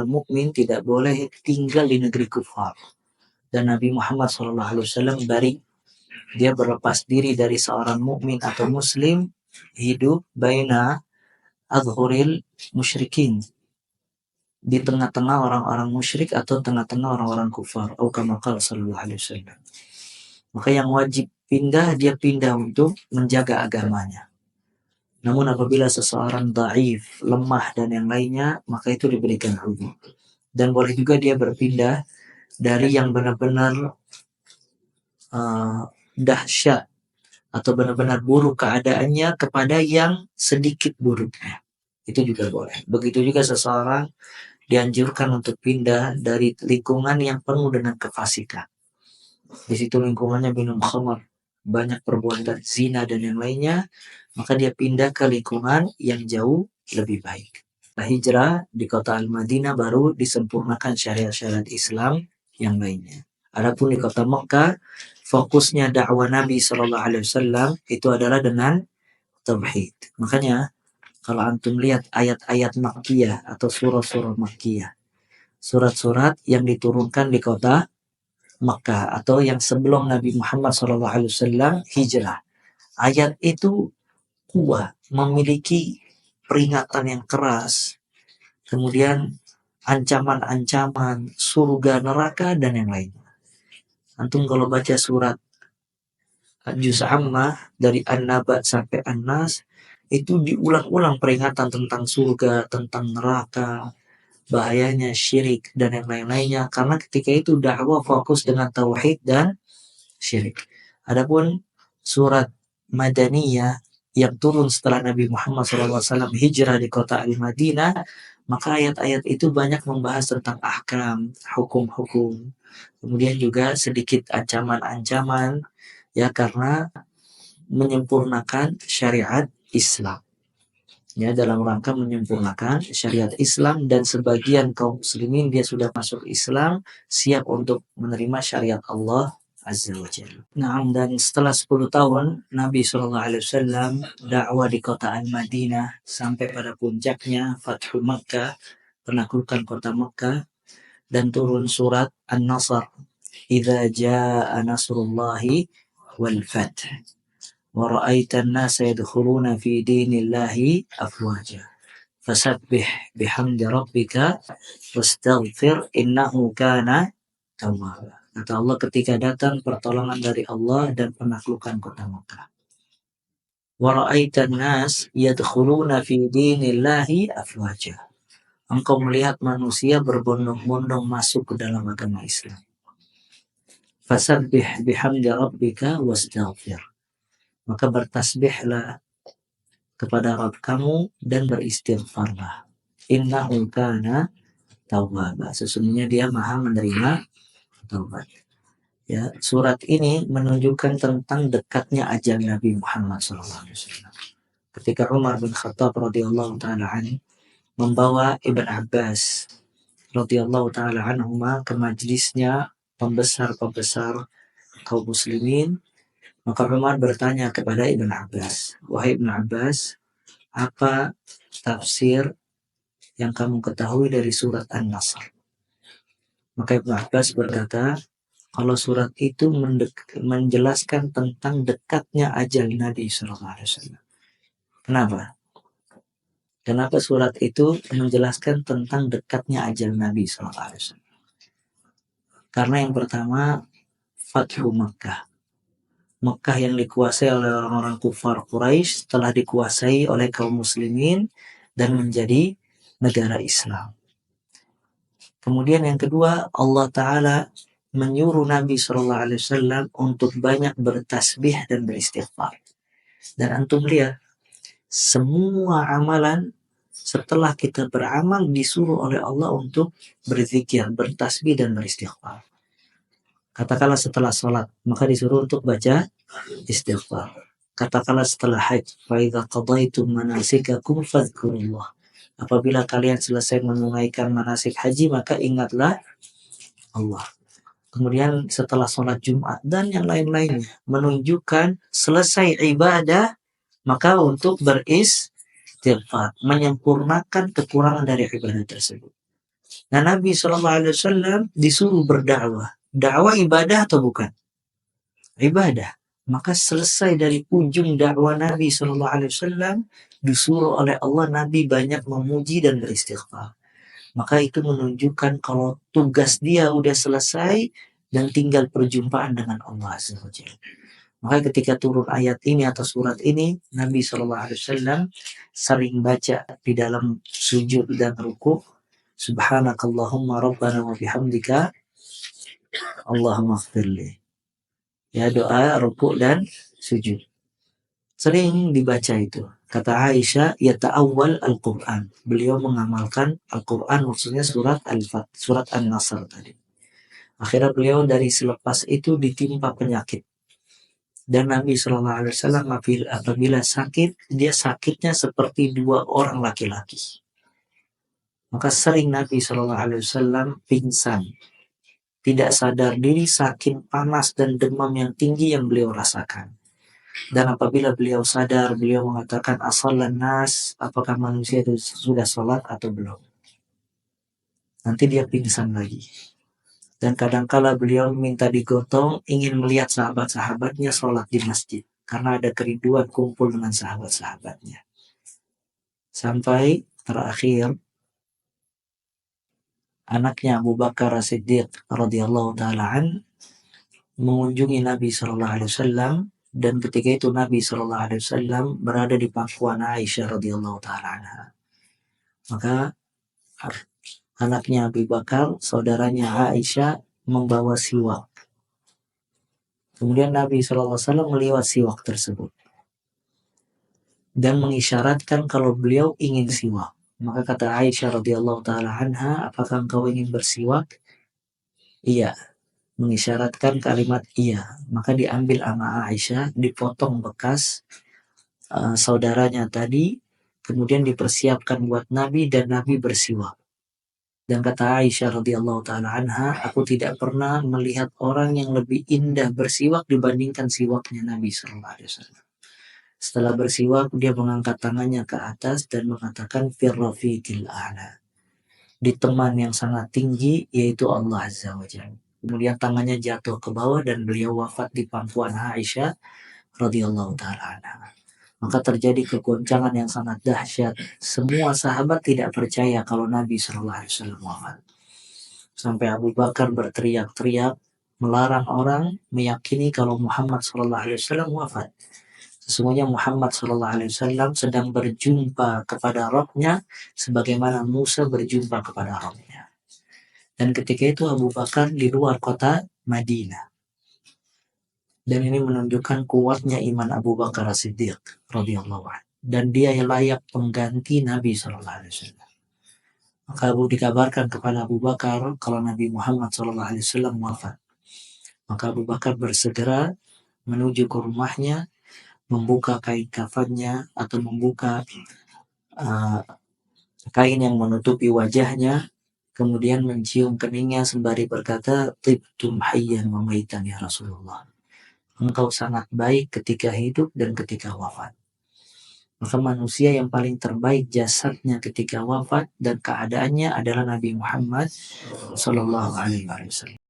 seorang mukmin tidak boleh tinggal di negeri kufar. Dan Nabi Muhammad SAW bari, dia berlepas diri dari seorang mukmin atau muslim hidup baina adhuril musyrikin, di tengah-tengah orang-orang musyrik atau tengah-tengah orang-orang kufar. Atau kama qala sallallahu alaihi wasallam. Maka yang wajib pindah, dia pindah untuk menjaga agamanya. Namun apabila seseorang dhaif, lemah dan yang lainnya, maka itu diberikan hukum. Dan boleh juga dia berpindah dari yang benar-benar dahsyat atau benar-benar buruk keadaannya kepada yang sedikit buruknya. Itu juga boleh. Begitu juga seseorang dianjurkan untuk pindah dari lingkungan yang penuh dengan kefasikan. Di situ lingkungannya minum khamar, banyak perbuatan zina dan yang lainnya, maka dia pindah ke lingkungan yang jauh lebih baik. Nah, hijrah di kota Al-Madinah baru disempurnakan syariat-syariat Islam yang lainnya. Adapun di kota Mekah, fokusnya dakwah Nabi SAW itu adalah dengan tauhid. Makanya kalau antum lihat ayat-ayat Makkiyah atau surah-surah Makkiyah, surat-surat yang diturunkan di kota Mekah atau yang sebelum Nabi Muhammad SAW hijrah, ayat itu kuat, memiliki peringatan yang keras, kemudian ancaman-ancaman surga, neraka dan yang lainnya. Antum kalau baca surat Juz Ammah dari An-Naba sampai An-Nas, itu diulang-ulang peringatan tentang surga, tentang neraka, bahayanya syirik dan yang lain-lainnya, karena ketika itu dakwah fokus dengan tauhid dan syirik. Adapun surat Madaniyah yang turun setelah Nabi Muhammad SAW hijrah di kota Al-Madinah, maka ayat-ayat itu banyak membahas tentang ahkam, hukum-hukum, kemudian juga sedikit ancaman-ancaman, ya, karena menyempurnakan syariat Islam, ya, dalam rangka menyempurnakan syariat Islam. Dan sebagian kaum muslimin dia sudah masuk Islam, siap untuk menerima syariat Allah Azza wa Jalla. Nah, dan setelah 10 tahun Nabi SAW dakwah di kota Al-Madinah sampai pada puncaknya Fathu Makkah, penaklukan kota Makkah, dan turun surat An-Nasr, idza jaa nasrullahi wal fath wa ra'aitan nasa yadkhuluna fi dinillahi afwaja fasabbih bihamdi rabbika wastaghfir innahu kana tawwaba. Kata Allah, ketika datang pertolongan dari Allah dan penaklukan kota Makkah. Wa ra'aitan nas yadkhuluna fi dinillahi afwaja. Engkau melihat manusia berbondong-bondong masuk ke dalam agama Islam. Fasabbih bihamdi rabbika wastaghfir. Maka bertasbihlah kepada Rabb kamu dan beristighfarlah. Innahu kana tawwaba. Sesungguhnya dia maha menerima taubat. Ya, surat ini menunjukkan tentang dekatnya ajal Nabi Muhammad SAW. Ketika Umar bin Khattab radhiyallahu taala anhu membawa Ibn Abbas radhiyallahu taala anhuma ke majlisnya pembesar-pembesar kaum muslimin, maka Umar bertanya kepada Ibn Abbas, wahai Ibn Abbas, apa tafsir yang kamu ketahui dari surat An-Nasr? Maka Ibn Abbas berkata, kalau surat itu menjelaskan tentang dekatnya ajal Nabi SAW. Kenapa? Kenapa surat itu menjelaskan tentang dekatnya ajal Nabi SAW? Karena yang pertama, Fathu Makkah. Makkah yang dikuasai oleh orang-orang kufar Quraisy telah dikuasai oleh kaum muslimin dan menjadi negara Islam. Kemudian yang kedua, Allah Ta'ala menyuruh Nabi SAW untuk banyak bertasbih dan beristighfar. Dan antum lihat, semua amalan setelah kita beramal disuruh oleh Allah untuk berzikir, bertasbih dan beristighfar. Katakanlah setelah sholat, maka disuruh untuk baca istighfar. Katakanlah setelah haji, فَإِذَا قَضَيْتُمْ مَنَاسِكَكُمْ فَاذْكُرُوا اللَّهَ. Apabila kalian selesai menunaikan manasik haji, maka ingatlah Allah. Kemudian setelah sholat Jumat dan yang lain-lainnya menunjukkan selesai ibadah maka untuk beristighfar, menyempurnakan kekurangan dari ibadah tersebut. Nah, Nabi SAW disuruh berdakwah. Dakwah ibadah atau bukan? Ibadah. Maka selesai dari ujung dakwah Nabi SAW, disuruh oleh Allah Nabi banyak memuji dan beristighfar. Maka itu menunjukkan kalau tugas dia udah selesai dan tinggal perjumpaan dengan Allah SWT. Maka ketika turun ayat ini atau surat ini, Nabi SAW sering baca di dalam sujud dan ruku, Subhanakallahumma rabbana wa bihamdika Allahumma ighfirli. Ya, doa ruku dan sujud. Sering dibaca itu. Kata Aisyah, yata'awwal Al-Quran. Beliau mengamalkan Al-Quran, maksudnya surat surat An-Nasr tadi. Akhirnya beliau dari selepas itu ditimpa penyakit. Dan Nabi SAW apabila sakit, dia sakitnya seperti dua orang laki-laki. Maka sering Nabi SAW pingsan. Tidak sadar diri saking panas dan demam yang tinggi yang beliau rasakan. Dan apabila beliau sadar, beliau mengatakan, asallan nas, apakah manusia itu sudah sholat atau belum? Nanti dia pingsan lagi. Dan kadangkala beliau minta digotong, ingin melihat sahabat-sahabatnya sholat di masjid. Karena ada kerinduan kumpul dengan sahabat-sahabatnya. Sampai terakhir, anaknya Abu Bakar As-Siddiq radhiyallahu ta'ala an mengunjungi Nabi SAW, dan ketika itu Nabi SAW berada di pangkuan Aisyah radhiyallahu ta'ala anha. Maka anaknya Abu Bakar, saudaranya Aisyah, membawa siwak. Kemudian Nabi SAW melihat siwak tersebut dan mengisyaratkan kalau beliau ingin siwak. Maka kata Aisyah radhiyallahu ta'ala anha, apakah engkau ingin bersiwak? Iya. Mengisyaratkan kalimat iya. Maka diambil sama Aisyah, dipotong bekas saudaranya tadi, kemudian dipersiapkan buat Nabi dan Nabi bersiwak. Dan kata Aisyah radhiyallahu ta'ala anha, aku tidak pernah melihat orang yang lebih indah bersiwak dibandingkan siwaknya Nabi SAW. Setelah bersiwak, dia mengangkat tangannya ke atas dan mengatakan, Firrafiqil a'la. Di teman yang sangat tinggi, yaitu Allah Azza wa Jalla. Kemudian tangannya jatuh ke bawah dan beliau wafat di pangkuan Aisyah radhiyallahu ta'ala anha. Maka terjadi kegoncangan yang sangat dahsyat. Semua sahabat tidak percaya kalau Nabi SAW wafat. Sampai Abu Bakar berteriak-teriak melarang orang meyakini kalau Muhammad SAW wafat. Sesungguhnya Muhammad SAW sedang berjumpa kepada Rabb-Nya sebagaimana Musa berjumpa kepada Rabb-Nya. Dan ketika itu Abu Bakar di luar kota Madinah. Dan ini menunjukkan kuatnya iman Abu Bakar As-Siddiq radhiyallahu anhu. Dan dia yang layak pengganti Nabi SAW. Maka dikabarkan kepada Abu Bakar kalau Nabi Muhammad SAW wafat. Maka Abu Bakar bersegera menuju ke rumahnya, membuka kain kafannya atau membuka kain yang menutupi wajahnya, kemudian mencium keningnya sembari berkata, tibtum hayyan wa maitan ya Rasulullah. Engkau sangat baik ketika hidup dan ketika wafat. Maka manusia yang paling terbaik jasadnya ketika wafat dan keadaannya adalah Nabi Muhammad SAW.